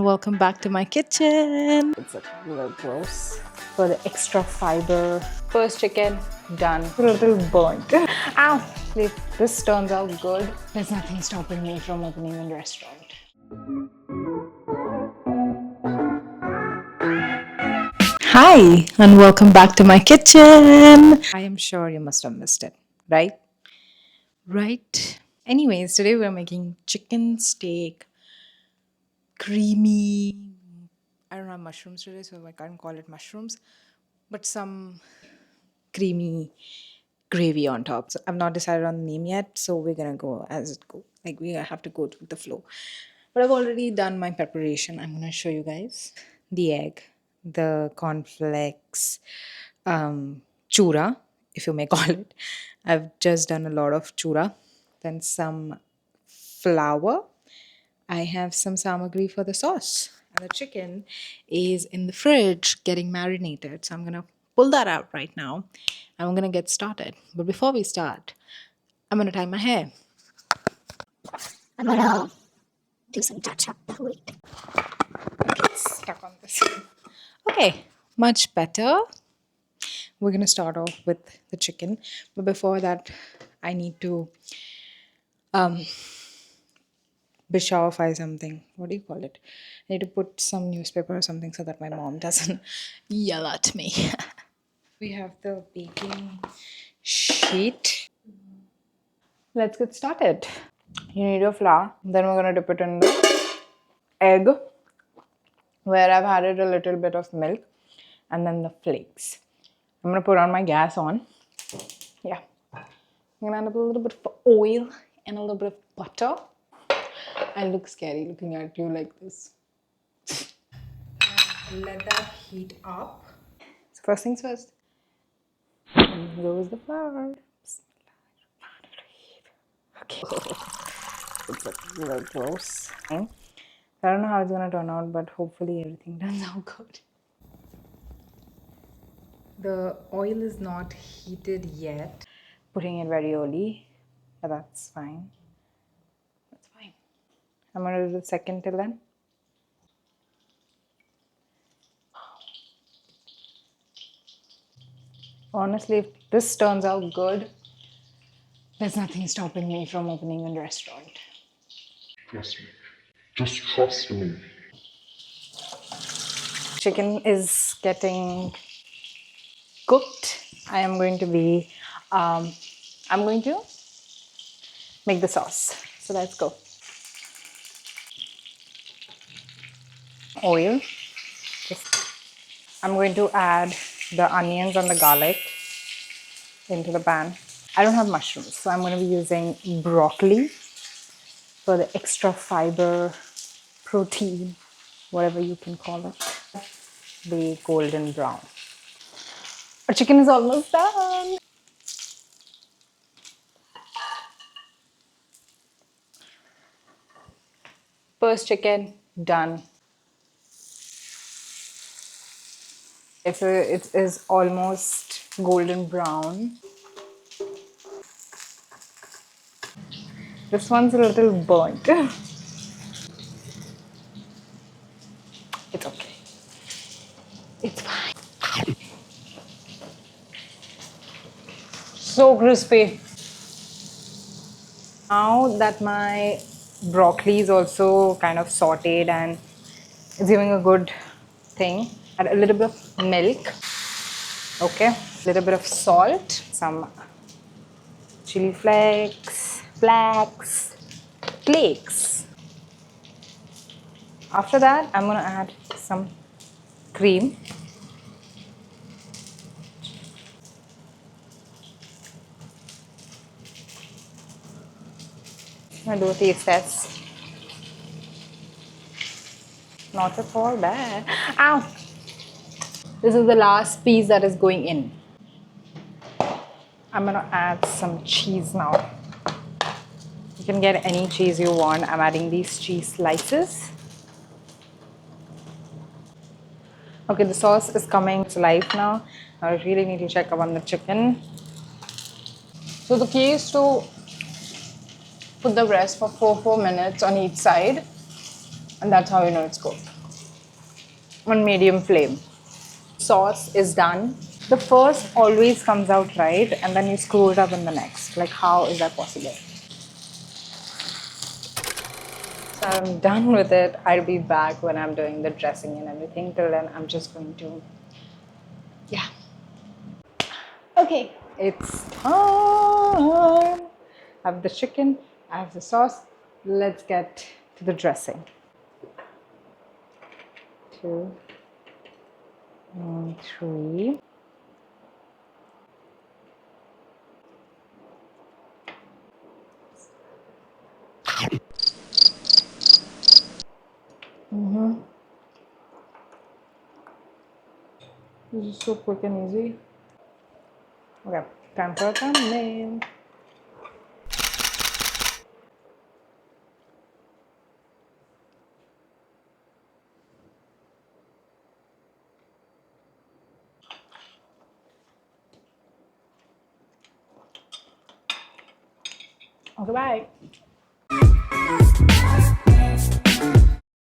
Welcome back to my kitchen. It's a little gross. For the extra fiber. First chicken, done. A little burnt. Ow! If this turns out good, there's nothing stopping me from opening a restaurant. Hi, and welcome back to my kitchen. I am sure you must have missed it, right? Right. Anyways, today we're making chicken steak, creamy. I don't have mushrooms today, so I can't call it mushrooms, but some creamy gravy on top. So I've not decided on the name yet, so we're gonna go as it go. Like we have to go with the flow. But I've already done my preparation. I'm gonna show you guys the egg, the cornflakes, chura, if you may call it. I've just done a lot of chura, then some flour. I have some samagri for the sauce. And the chicken is in the fridge getting marinated. So I'm going to pull that out right now. And I'm going to get started. But before we start, I'm going to tie my hair. I'm gonna do some touch up. Wait. Okay, stuck on this. Okay, much better. We're going to start off with the chicken. But before that, I need to bishawify something. What do you call it? I need to put some newspaper or something so that my mom doesn't yell at me. We have the baking sheet. Let's get started. You need your flour. Then we're gonna dip it in the egg, where I've added a little bit of milk, and then the flakes. I'm gonna put on my gas on. Yeah. I'm gonna add a little bit of oil and a little bit of butter. I look scary looking at you like this. Let that heat up. So first things first. And goes the flour. Okay. It's a little gross. I don't know how it's gonna turn out, but hopefully everything turns out good. The oil is not heated yet. Putting it very early, but that's fine. That's fine. I'm gonna do the second till then. Honestly, if this turns out good, there's nothing stopping me from opening a restaurant. Trust me. Just trust me. Chicken is getting cooked. I'm going to make the sauce. So let's go. Oil. I'm going to add the onions and the garlic into the pan. I don't have mushrooms, so I'm going to be using broccoli for the extra fiber, protein, whatever you can call it. The golden brown. Our chicken is almost done. First chicken done. It is almost golden brown. This one's a little burnt. It's okay. It's fine. So crispy. Now that my broccoli is also kind of sauteed and it's giving a good thing, add a little bit of milk, okay, a little bit of salt, some chili flakes, flakes. After that, I'm gonna add some cream. I'm gonna do a taste test. Not at all bad. Ow! This is the last piece that is going in. I'm gonna add some cheese now. You can get any cheese you want. I'm adding these cheese slices. Okay, the sauce is coming to life now. I really need to check up on the chicken. So the key is to put the breast for 4 minutes on each side, and that's how you know it's cooked. on medium flame. Sauce is done. The first always comes out right, and then you screw it up in the next. Like, how is that possible? So I'm done with it. I'll be back when I'm doing the dressing and everything. Till then, I'm just going to, yeah. Okay, it's time. I have the chicken, I have the sauce. Let's get to the dressing. 2 and 3. This is so quick and easy. Okay, time for a thumbnail. Okay, bye.